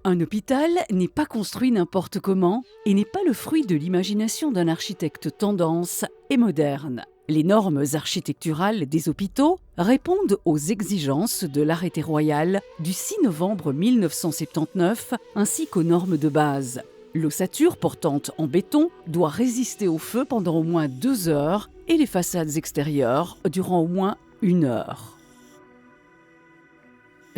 Un hôpital n'est pas construit n'importe comment et n'est pas le fruit de l'imagination d'un architecte tendance et moderne. Les normes architecturales des hôpitaux répondent aux exigences de l'arrêté royal du 6 novembre 1979 ainsi qu'aux normes de base. L'ossature portante en béton doit résister au feu pendant au moins 2 heures et les façades extérieures durant au moins 1 heure.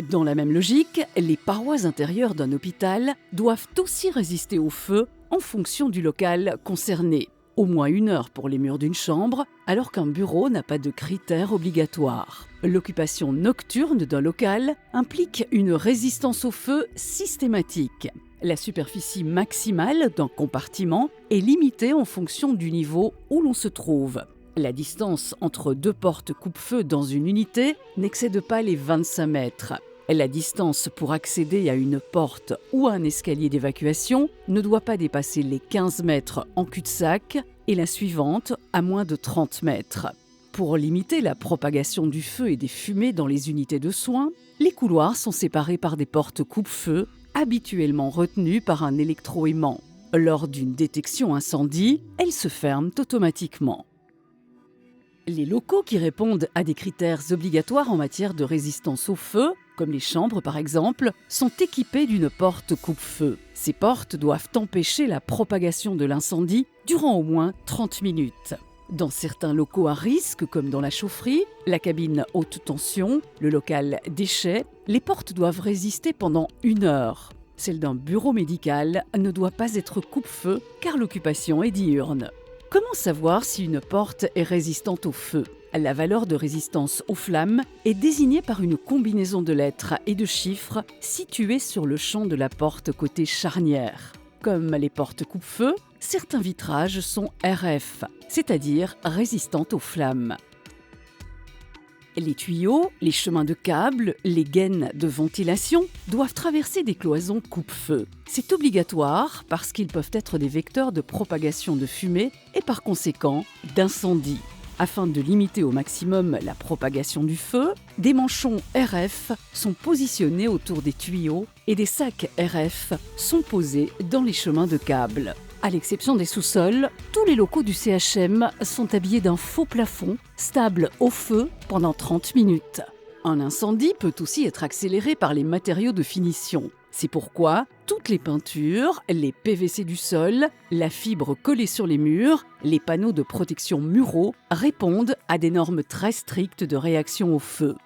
Dans la même logique, les parois intérieures d'un hôpital doivent aussi résister au feu en fonction du local concerné. Au moins 1 heure pour les murs d'une chambre, alors qu'un bureau n'a pas de critères obligatoires. L'occupation nocturne d'un local implique une résistance au feu systématique. La superficie maximale d'un compartiment est limitée en fonction du niveau où l'on se trouve. La distance entre 2 portes coupe-feu dans une unité n'excède pas les 25 mètres. La distance pour accéder à une porte ou à un escalier d'évacuation ne doit pas dépasser les 15 mètres en cul-de-sac et la suivante à moins de 30 mètres. Pour limiter la propagation du feu et des fumées dans les unités de soins, les couloirs sont séparés par des portes coupe-feu habituellement retenues par un électroaimant. Lors d'une détection incendie, elles se ferment automatiquement. Les locaux qui répondent à des critères obligatoires en matière de résistance au feu, comme les chambres par exemple, sont équipés d'une porte coupe-feu. Ces portes doivent empêcher la propagation de l'incendie durant au moins 30 minutes. Dans certains locaux à risque, comme dans la chaufferie, la cabine haute tension, le local déchets, les portes doivent résister pendant 1 heure. Celle d'un bureau médical ne doit pas être coupe-feu car l'occupation est diurne. Comment savoir si une porte est résistante au feu ? La valeur de résistance aux flammes est désignée par une combinaison de lettres et de chiffres situés sur le champ de la porte côté charnière. Comme les portes coupe-feu, certains vitrages sont RF, c'est-à-dire résistantes aux flammes. Les tuyaux, les chemins de câbles, les gaines de ventilation doivent traverser des cloisons coupe-feu. C'est obligatoire parce qu'ils peuvent être des vecteurs de propagation de fumée et par conséquent d'incendie. Afin de limiter au maximum la propagation du feu, des manchons RF sont positionnés autour des tuyaux et des sacs RF sont posés dans les chemins de câbles. À l'exception des sous-sols, tous les locaux du CHM sont habillés d'un faux plafond, stable au feu pendant 30 minutes. Un incendie peut aussi être accéléré par les matériaux de finition. C'est pourquoi toutes les peintures, les PVC du sol, la fibre collée sur les murs, les panneaux de protection muraux répondent à des normes très strictes de réaction au feu.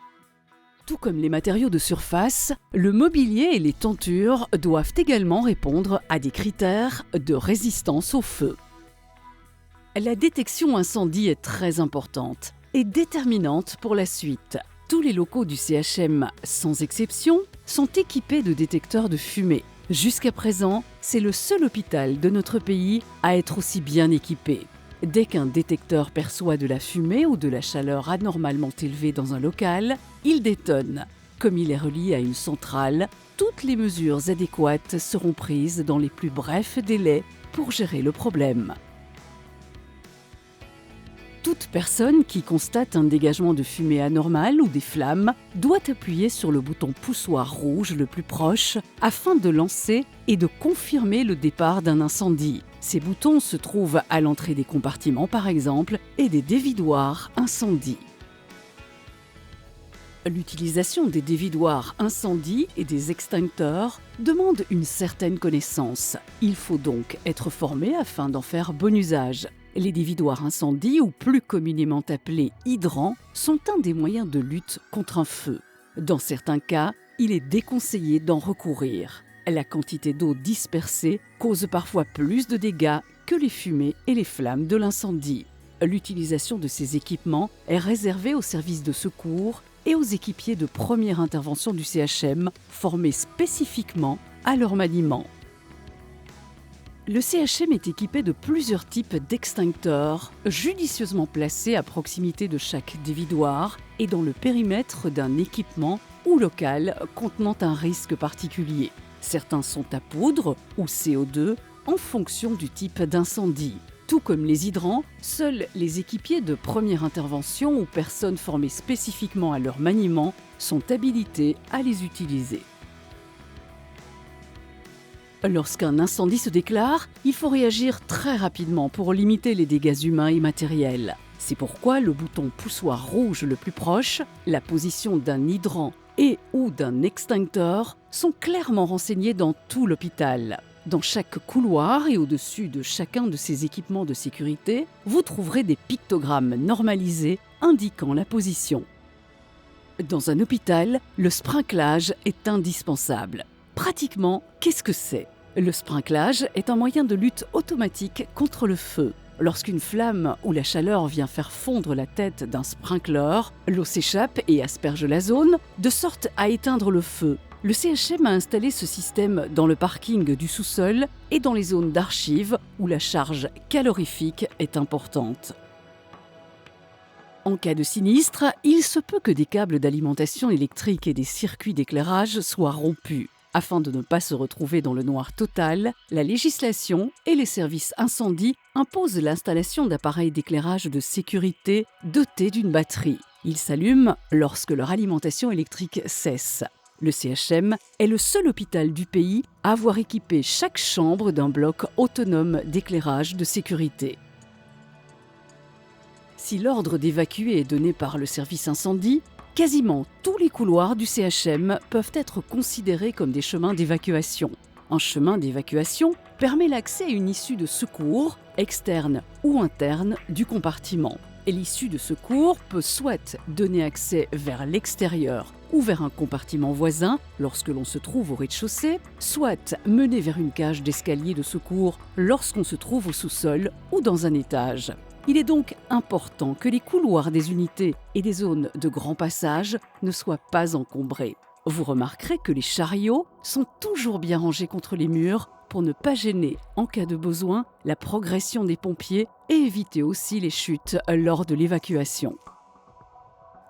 Tout comme les matériaux de surface, le mobilier et les tentures doivent également répondre à des critères de résistance au feu. La détection incendie est très importante et déterminante pour la suite. Tous les locaux du CHM, sans exception, sont équipés de détecteurs de fumée. Jusqu'à présent, c'est le seul hôpital de notre pays à être aussi bien équipé. Dès qu'un détecteur perçoit de la fumée ou de la chaleur anormalement élevée dans un local, il détonne. Comme il est relié à une centrale, toutes les mesures adéquates seront prises dans les plus brefs délais pour gérer le problème. Toute personne qui constate un dégagement de fumée anormal ou des flammes doit appuyer sur le bouton poussoir rouge le plus proche afin de lancer et de confirmer le départ d'un incendie. Ces boutons se trouvent à l'entrée des compartiments par exemple et des dévidoirs incendie. L'utilisation des dévidoirs incendie et des extincteurs demande une certaine connaissance. Il faut donc être formé afin d'en faire bon usage. Les dévidoirs incendie, ou plus communément appelés hydrants, sont un des moyens de lutte contre un feu. Dans certains cas, il est déconseillé d'en recourir. La quantité d'eau dispersée cause parfois plus de dégâts que les fumées et les flammes de l'incendie. L'utilisation de ces équipements est réservée aux services de secours et aux équipiers de première intervention du CHM formés spécifiquement à leur maniement. Le CHM est équipé de plusieurs types d'extincteurs, judicieusement placés à proximité de chaque dévidoir et dans le périmètre d'un équipement ou local contenant un risque particulier. Certains sont à poudre ou CO2 en fonction du type d'incendie. Tout comme les hydrants, seuls les équipiers de première intervention ou personnes formées spécifiquement à leur maniement sont habilités à les utiliser. Lorsqu'un incendie se déclare, il faut réagir très rapidement pour limiter les dégâts humains et matériels. C'est pourquoi le bouton poussoir rouge le plus proche, la position d'un hydrant et ou d'un extincteur sont clairement renseignés dans tout l'hôpital. Dans chaque couloir et au-dessus de chacun de ces équipements de sécurité, vous trouverez des pictogrammes normalisés indiquant la position. Dans un hôpital, le sprinklage est indispensable. Pratiquement, qu'est-ce que c'est ? Le sprinklage est un moyen de lutte automatique contre le feu. Lorsqu'une flamme ou la chaleur vient faire fondre la tête d'un sprinkler, l'eau s'échappe et asperge la zone, de sorte à éteindre le feu. Le CHM a installé ce système dans le parking du sous-sol et dans les zones d'archives où la charge calorifique est importante. En cas de sinistre, il se peut que des câbles d'alimentation électrique et des circuits d'éclairage soient rompus. Afin de ne pas se retrouver dans le noir total, la législation et les services incendie imposent l'installation d'appareils d'éclairage de sécurité dotés d'une batterie. Ils s'allument lorsque leur alimentation électrique cesse. Le CHM est le seul hôpital du pays à avoir équipé chaque chambre d'un bloc autonome d'éclairage de sécurité. Si l'ordre d'évacuer est donné par le service incendie, quasiment tous les couloirs du CHM peuvent être considérés comme des chemins d'évacuation. Un chemin d'évacuation permet l'accès à une issue de secours, externe ou interne, du compartiment. Et l'issue de secours peut soit donner accès vers l'extérieur ou vers un compartiment voisin lorsque l'on se trouve au rez-de-chaussée, soit mener vers une cage d'escalier de secours lorsqu'on se trouve au sous-sol ou dans un étage. Il est donc important que les couloirs des unités et des zones de grand passage ne soient pas encombrés. Vous remarquerez que les chariots sont toujours bien rangés contre les murs pour ne pas gêner, en cas de besoin, la progression des pompiers et éviter aussi les chutes lors de l'évacuation.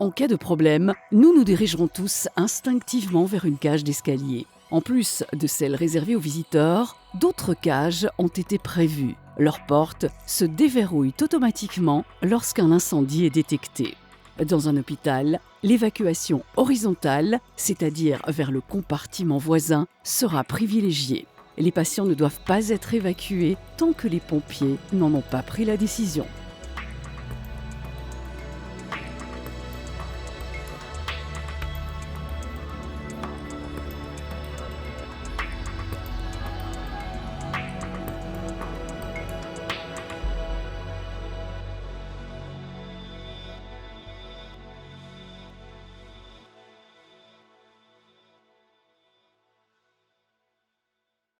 En cas de problème, nous nous dirigerons tous instinctivement vers une cage d'escalier. En plus de celles réservées aux visiteurs, d'autres cages ont été prévues. Leurs portes se déverrouillent automatiquement lorsqu'un incendie est détecté. Dans un hôpital, l'évacuation horizontale, c'est-à-dire vers le compartiment voisin, sera privilégiée. Les patients ne doivent pas être évacués tant que les pompiers n'en ont pas pris la décision.